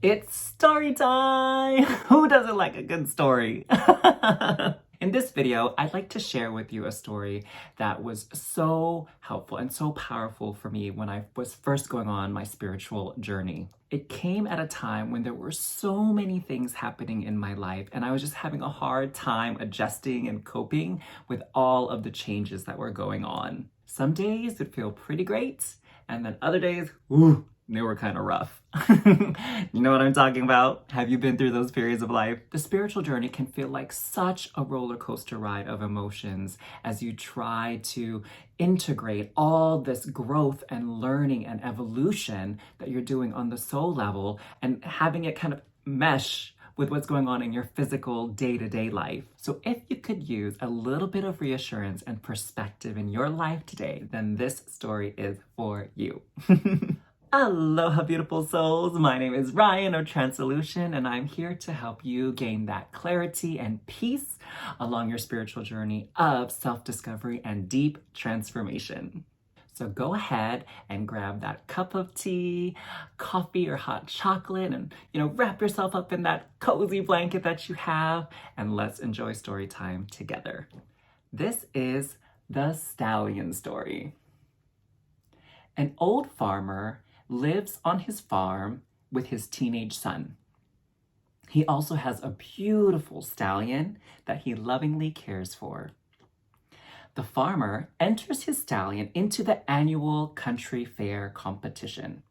It's story time! Who doesn't like a good story? In this video, I'd like to share with you a story that was so helpful and so powerful for me when I was first going on my spiritual journey. It came at a time when there were so many things happening in my life, and I was just having a hard time adjusting and coping with all of the changes that were going on. Some days would feel pretty great, and then other days, ooh, they were kind of rough. You know what I'm talking about? Have you been through those periods of life? The spiritual journey can feel like such a roller coaster ride of emotions as you try to integrate all this growth and learning and evolution that you're doing on the soul level and having it kind of mesh with what's going on in your physical day-to-day life. So if you could use a little bit of reassurance and perspective in your life today, then this story is for you. Aloha, beautiful souls. My name is Ryan of tranSOULution, and I'm here to help you gain that clarity and peace along your spiritual journey of self-discovery and deep transformation. So go ahead and grab that cup of tea, coffee, or hot chocolate, and wrap yourself up in that cozy blanket that you have, and let's enjoy story time together. This is the Stallion Story. An old farmer lives on his farm with his teenage son. He also has a beautiful stallion that he lovingly cares for. The farmer enters his stallion into the annual country fair competition.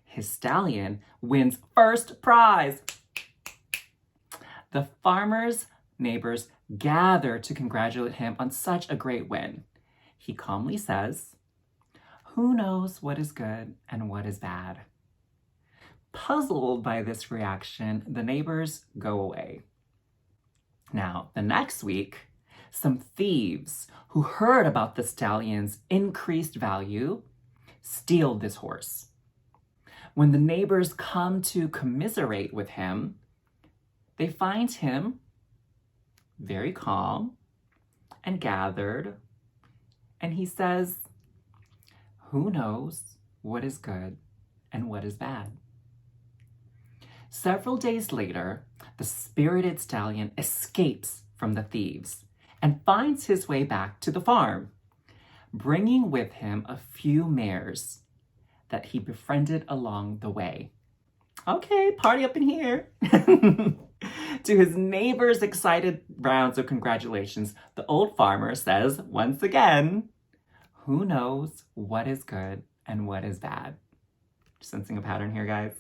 His stallion wins first prize. The farmer's neighbors gather to congratulate him on such a great win. He calmly says, "Who knows what is good and what is bad?" Puzzled by this reaction, the neighbors go away. Now, the next week, some thieves who heard about the stallion's increased value steal this horse. When the neighbors come to commiserate with him, they find him very calm and gathered, and he says, "Who knows what is good and what is bad?" Several days later, the spirited stallion escapes from the thieves and finds his way back to the farm, bringing with him a few mares that he befriended along the way. Okay, party up in here. To his neighbor's excited rounds of congratulations, the old farmer says once again, "Who knows what is good and what is bad?" Sensing a pattern here, guys?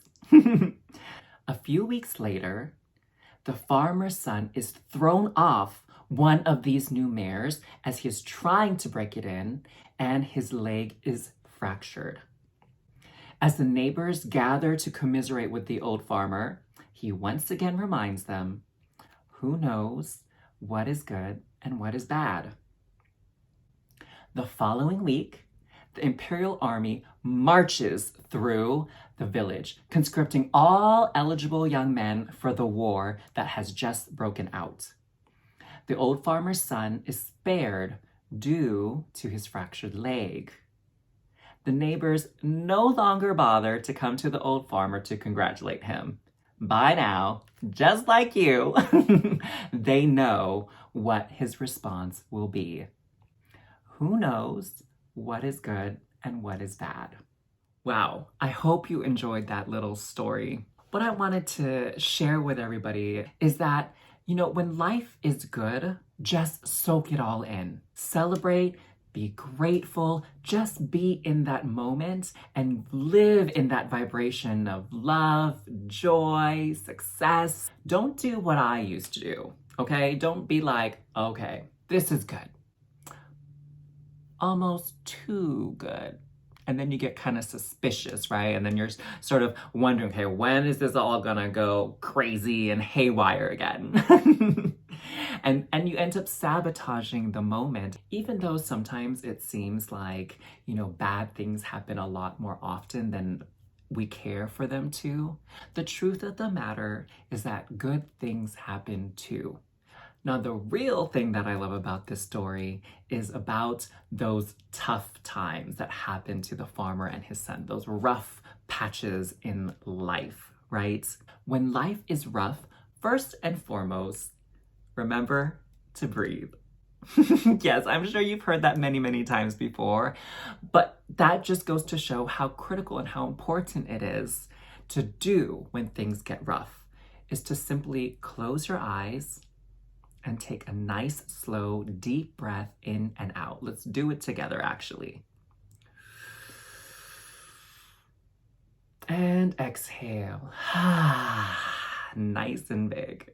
A few weeks later, the farmer's son is thrown off one of these new mares as he is trying to break it in, and his leg is fractured. As the neighbors gather to commiserate with the old farmer, he once again reminds them, "Who knows what is good and what is bad?" The following week, the Imperial Army marches through the village, conscripting all eligible young men for the war that has just broken out. The old farmer's son is spared due to his fractured leg. The neighbors no longer bother to come to the old farmer to congratulate him. By now, just like you, they know what his response will be. Who knows what is good and what is bad? Wow, I hope you enjoyed that little story. What I wanted to share with everybody is that, when life is good, just soak it all in. Celebrate, be grateful, just be in that moment and live in that vibration of love, joy, success. Don't do what I used to do, okay? Don't be like, okay, this is good. Almost too good. And then you get kind of suspicious, right? And then you're sort of wondering, okay, when is this all gonna go crazy and haywire again? And you end up sabotaging the moment, even though sometimes it seems like, bad things happen a lot more often than we care for them to. The truth of the matter is that good things happen too. Now, the real thing that I love about this story is about those tough times that happened to the farmer and his son, those rough patches in life, right? When life is rough, first and foremost, remember to breathe. Yes, I'm sure you've heard that many, many times before, but that just goes to show how critical and how important it is to do when things get rough, is to simply close your eyes and take a nice, slow, deep breath in and out. Let's do it together, actually. And exhale. Nice and big.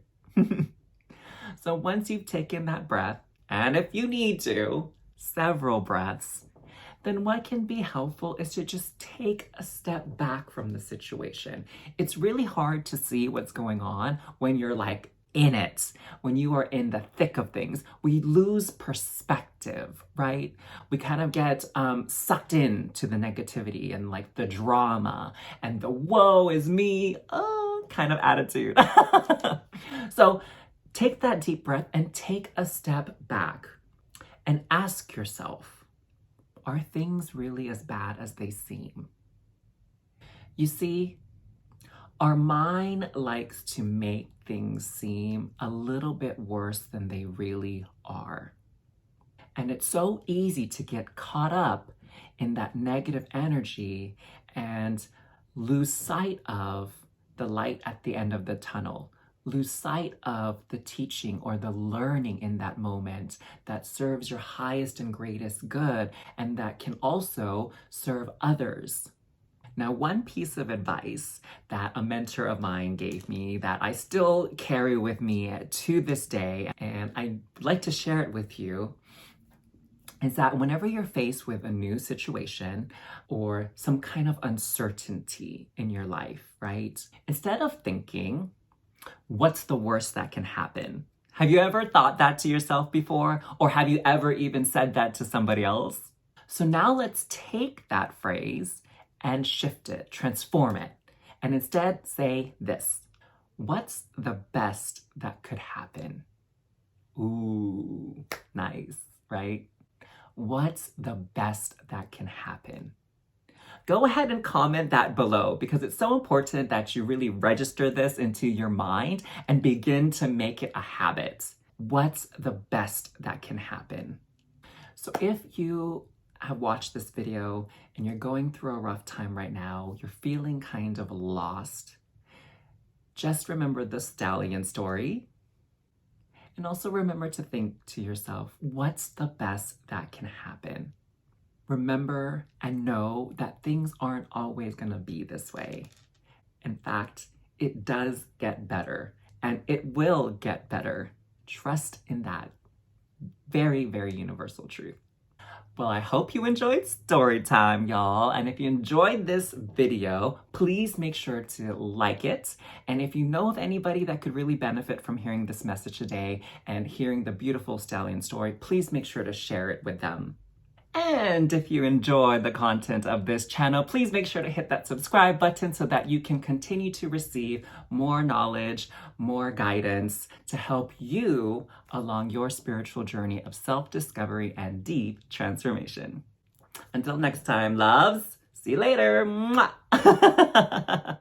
So once you've taken that breath, and if you need to, several breaths, then what can be helpful is to just take a step back from the situation. It's really hard to see what's going on when you're like in it, when you are in the thick of things. We lose perspective, right? We kind of get sucked into the negativity and like the drama and the woe is me, oh, kind of attitude. So take that deep breath and take a step back and ask yourself, are things really as bad as they seem? You see, our mind likes to make things seem a little bit worse than they really are. And it's so easy to get caught up in that negative energy and lose sight of the light at the end of the tunnel. Lose sight of the teaching or the learning in that moment that serves your highest and greatest good and that can also serve others. Now, one piece of advice that a mentor of mine gave me that I still carry with me to this day, and I'd like to share it with you, is that whenever you're faced with a new situation or some kind of uncertainty in your life, right? Instead of thinking, what's the worst that can happen? Have you ever thought that to yourself before? Or have you ever even said that to somebody else? So now let's take that phrase and shift it, transform it, and instead say this: what's the best that could happen? Ooh, nice, right? What's the best that can happen? Go ahead and comment that below because it's so important that you really register this into your mind and begin to make it a habit. What's the best that can happen? So if you have watched this video and you're going through a rough time right now, you're feeling kind of lost, just remember the Stallion Story. And also remember to think to yourself, what's the best that can happen? Remember and know that things aren't always going to be this way. In fact, it does get better and it will get better. Trust in that. Very, very universal truth. Well, I hope you enjoyed story time, y'all. And if you enjoyed this video, please make sure to like it. And if you know of anybody that could really benefit from hearing this message today and hearing the beautiful Stallion story, please make sure to share it with them. And if you enjoyed the content of this channel, please make sure to hit that subscribe button so that you can continue to receive more knowledge, more guidance to help you along your spiritual journey of self-discovery and deep transformation. Until next time, loves, see you later. Mwah.